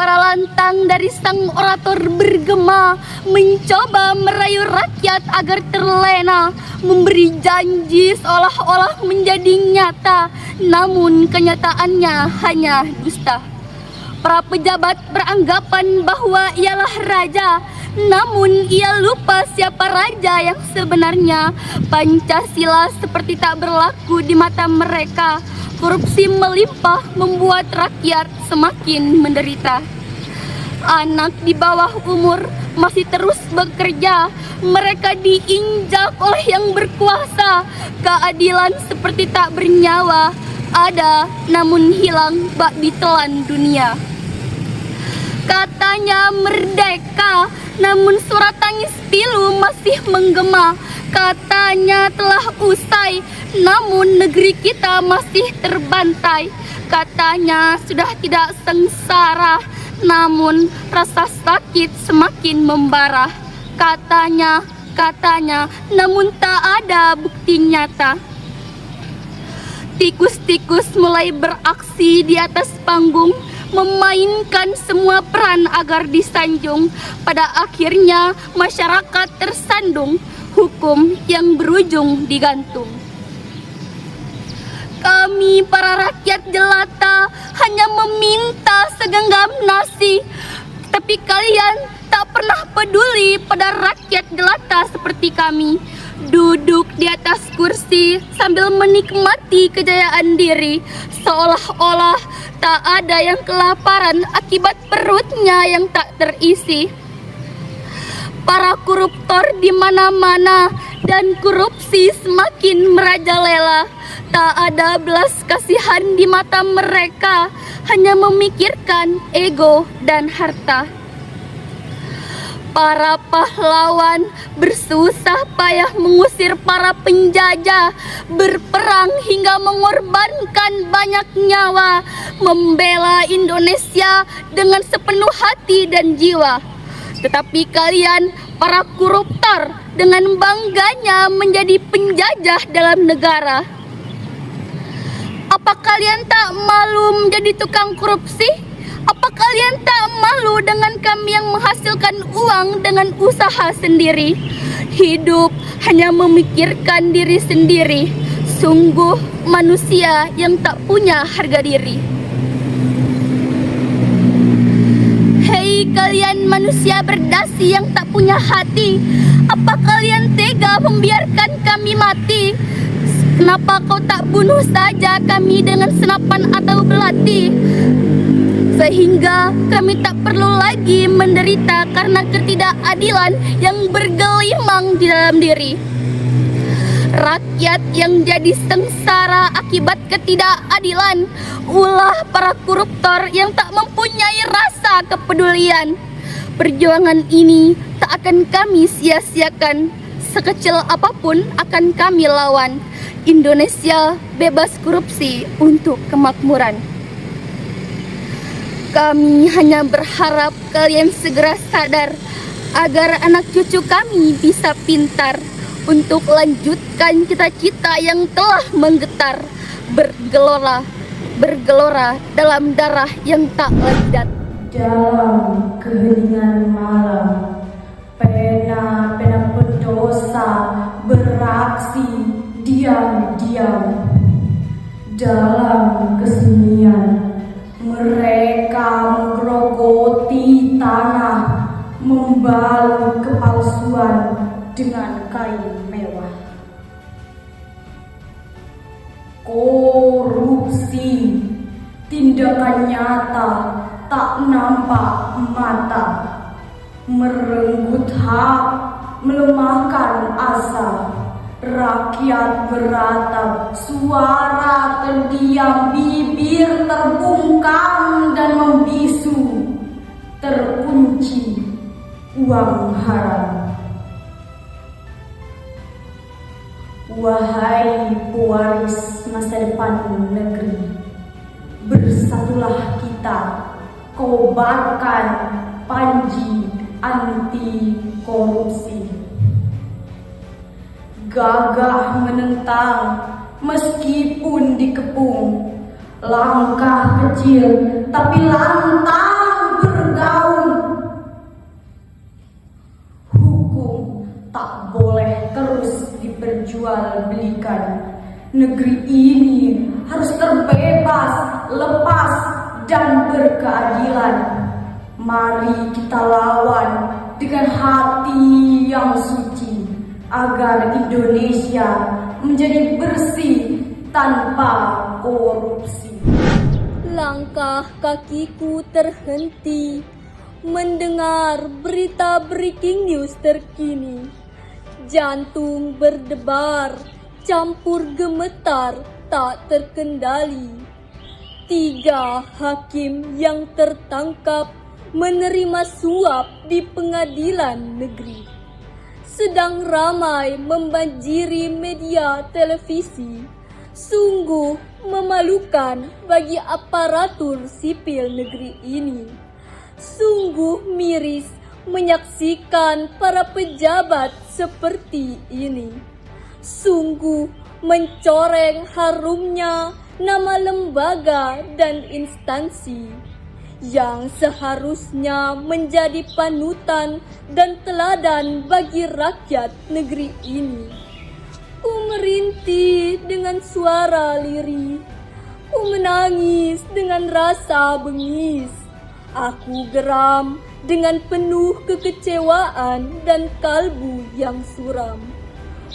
suara lantang dari sang orator bergema, mencoba merayu rakyat agar terlena, memberi janji seolah-olah menjadi nyata, namun kenyataannya hanya dusta. Para pejabat beranggapan bahwa ialah raja, namun ia lupa siapa raja yang sebenarnya. Pancasila seperti tak berlaku di mata mereka. Korupsi melimpah membuat rakyat semakin menderita. Anak di bawah umur masih terus bekerja. Mereka diinjak oleh yang berkuasa. Keadilan seperti tak bernyawa. Ada namun hilang bak ditelan dunia. Katanya merdeka, namun suara tangis pilu masih menggema. Katanya telah usai, namun negeri kita masih terbantai. Katanya sudah tidak sengsara, namun rasa sakit semakin membara. Katanya, namun tak ada bukti nyata. Tikus-tikus mulai beraksi di atas panggung, memainkan semua peran agar disanjung. Pada akhirnya masyarakat tersandung, hukum yang berujung digantung. Kami para rakyat jelata hanya meminta segenggam nasi, tapi kalian tak pernah peduli pada rakyat jelata seperti kami. Duduk di atas kursi sambil menikmati kejayaan diri, seolah-olah tak ada yang kelaparan akibat perutnya yang tak terisi. Para koruptor di mana-mana dan korupsi semakin merajalela. Tak ada belas kasihan di mata mereka, hanya memikirkan ego dan harta. Para pahlawan bersusah payah mengusir para penjajah, berperang hingga mengorbankan banyak nyawa, membela Indonesia dengan sepenuh hati dan jiwa. Tetapi kalian, para koruptor, dengan bangganya menjadi penjajah dalam negara. Apa kalian tak malu menjadi tukang korupsi? Apa kalian tak malu dengan kami yang menghasilkan uang dengan usaha sendiri? Hidup hanya memikirkan diri sendiri. Sungguh manusia yang tak punya harga diri. Hei kalian manusia berdasi yang tak punya hati, apa kalian tega membiarkan kami mati? Kenapa kau tak bunuh saja kami dengan senapan atau belati? Sehingga kami tak perlu lagi menderita karena ketidakadilan yang bergelimang di dalam diri. Rakyat yang jadi sengsara akibat ketidakadilan, ulah para koruptor yang tak mempunyai rasa kepedulian. Perjuangan ini tak akan kami sia-siakan, sekecil apapun akan kami lawan. Indonesia bebas korupsi untuk kemakmuran. Kami hanya berharap kalian segera sadar agar anak cucu kami bisa pintar untuk lanjutkan cita-cita yang telah menggetar, bergelora dalam darah yang tak ledat. Dalam keheningan malam, pena-pena pendosa beraksi diam-diam. Dalam kesunyian, mereka menggerogoti tanah, membalut kepalsuan dengan kain mewah. Korupsi, tindakan nyata tak nampak mata, merenggut hak, melemahkan asa. Rakyat beratap, suara terdiam, bibir terbungkam dan membisu, terkunci uang haram. Wahai pewaris masa depan negeri, bersatulah kita, kobarkan panji anti korupsi. Gagah menentang meskipun dikepung, langkah kecil tapi lantang bergaung. Hukum tak boleh terus diperjualbelikan. Negeri ini harus terbebas, lepas, dan berkeadilan. Mari kita lawan dengan hati yang suci agar Indonesia menjadi bersih tanpa korupsi. Langkah kakiku terhenti mendengar berita breaking news terkini. Jantung berdebar, campur gemetar tak terkendali. 3 hakim yang tertangkap menerima suap di pengadilan negeri sedang ramai membanjiri media televisi. Sungguh memalukan bagi aparatur sipil negeri ini. Sungguh miris menyaksikan para pejabat seperti ini. Sungguh mencoreng harumnya nama lembaga dan instansi yang seharusnya menjadi panutan dan teladan bagi rakyat negeri ini. Ku merintih dengan suara lirih, ku menangis dengan rasa bengis. Aku geram dengan penuh kekecewaan dan kalbu yang suram.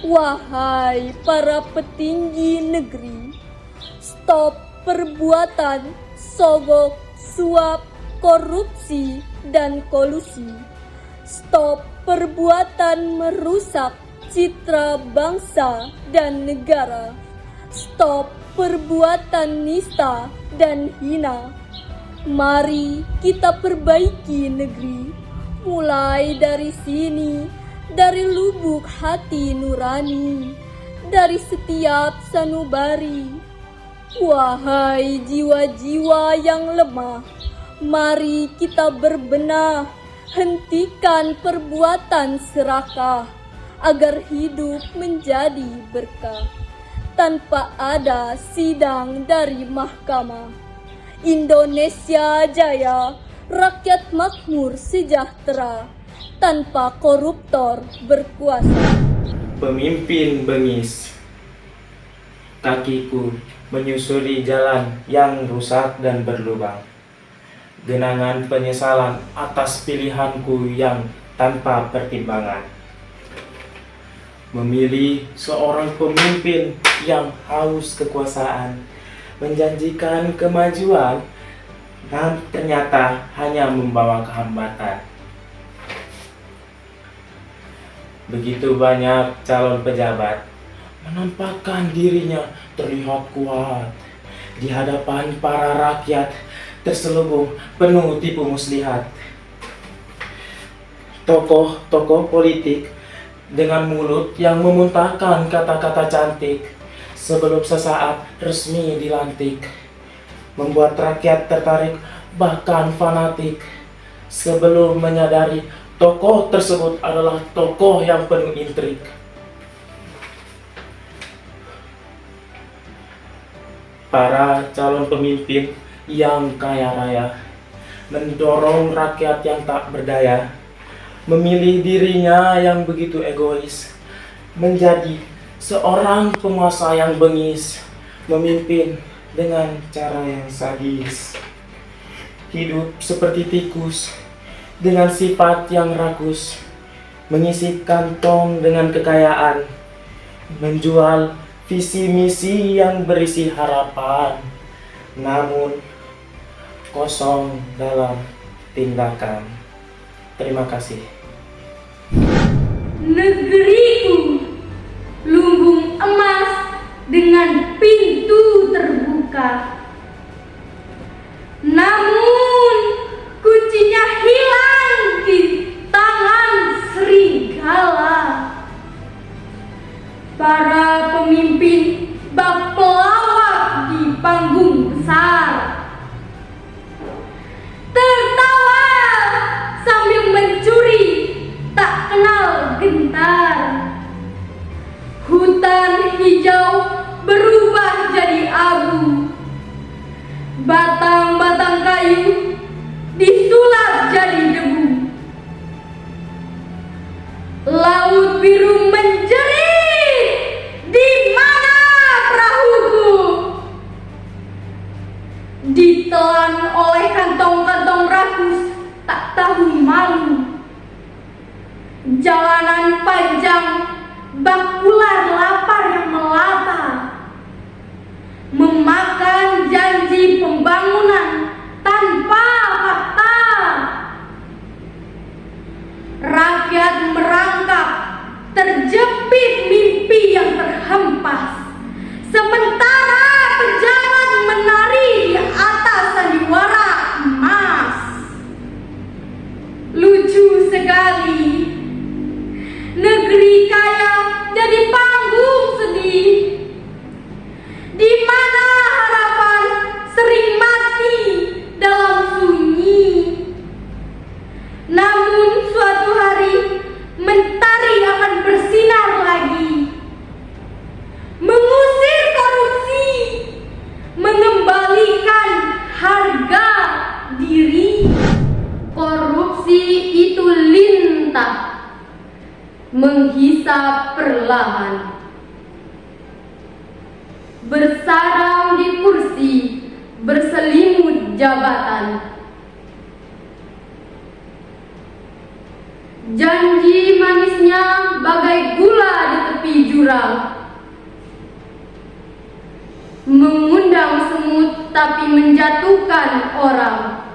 Wahai para petinggi negeri, stop perbuatan sogok, suap, korupsi, dan kolusi. Stop perbuatan merusak citra bangsa dan negara. Stop perbuatan nista dan hina. Mari kita perbaiki negeri, mulai dari sini, dari lubuk hati nurani, dari setiap sanubari. Wahai jiwa-jiwa yang lemah, mari kita berbenah, hentikan perbuatan serakah, agar hidup menjadi berkah. Tanpa ada sidang dari mahkamah. Indonesia jaya, rakyat makmur sejahtera, tanpa koruptor berkuasa. Pemimpin bengis, kakiku menyusuri jalan yang rusak dan berlubang. Genangan penyesalan atas pilihanku yang tanpa pertimbangan. Memilih seorang pemimpin yang haus kekuasaan, menjanjikan kemajuan, dan ternyata hanya membawa kehambatan. Begitu banyak calon pejabat menampakkan dirinya terlihat kuat di hadapan para rakyat, terselubung penuh tipu muslihat. Tokoh-tokoh politik dengan mulut yang memuntahkan kata-kata cantik sebelum sesaat resmi dilantik, membuat rakyat tertarik bahkan fanatik sebelum menyadari tokoh tersebut adalah tokoh yang penuh intrik. Para calon pemimpin yang kaya raya mendorong rakyat yang tak berdaya, memilih dirinya yang begitu egois, menjadi seorang penguasa yang bengis, memimpin dengan cara yang sadis. Hidup seperti tikus dengan sifat yang rakus, mengisi kantong dengan kekayaan, menjual visi misi yang berisi harapan, namun kosong dalam tindakan. Terima kasih. Negeriku, lumbung emas dengan pintu terbuka. Namun kuncinya hilang di tangan serigala. Para pemimpin bak pelawak di panggung besar, tertawa sambil mencuri, tak kenal gentar. Hutan hijau berubah jadi abu, batang-batang kayu Jalanan panjang, bak ular lapar yang melata, memakan janji pembangunan tanpa fakta. Rakyat merangkak, terjepit mimpi yang terhempas, sementara pejabat menari di atas sandiwara emas. Lucu sekali, negeri kaya jadi panggung sedih, di mana harapan sering mati dalam sunyi. Namun suatu hari mentari akan bersinar lagi, mengusir korupsi, mengembalikan harga diri. Korupsi itu lintah, menghisap perlahan, bersarang di kursi, berselimut jabatan. Janji manisnya bagai gula di tepi jurang, mengundang semut tapi menjatuhkan orang.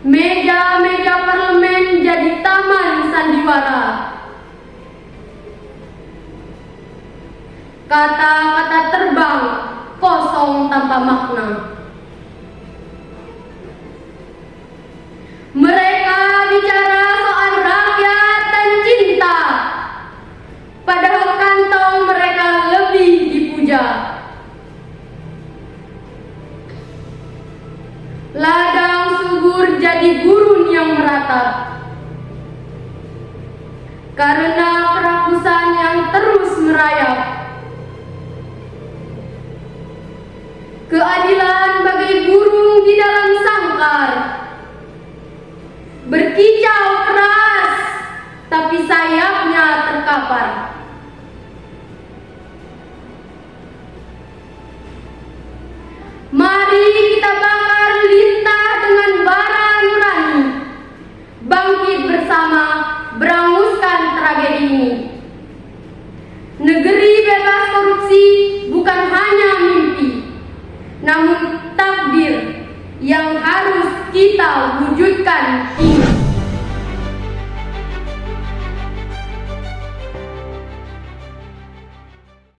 Meja-meja parlemen jadi taman sandiwara. Kata-kata terbang kosong tanpa makna. Mereka bicara soal rakyat dan cinta, padahal kantong mereka lebih dipuja. Ladang subur jadi gurun yang meratap, karena kerakusan yang terus merayap. Keadilan bagai burung di dalam sangkar, berkicau keras, tapi sayapnya terkapar. Mari kita bakar lintah dengan bara nurani, bangkit bersama, beranguskan tragedi ini. Negeri bebas korupsi bukan hanya mimpi, namun takdir yang harus kita wujudkan kini.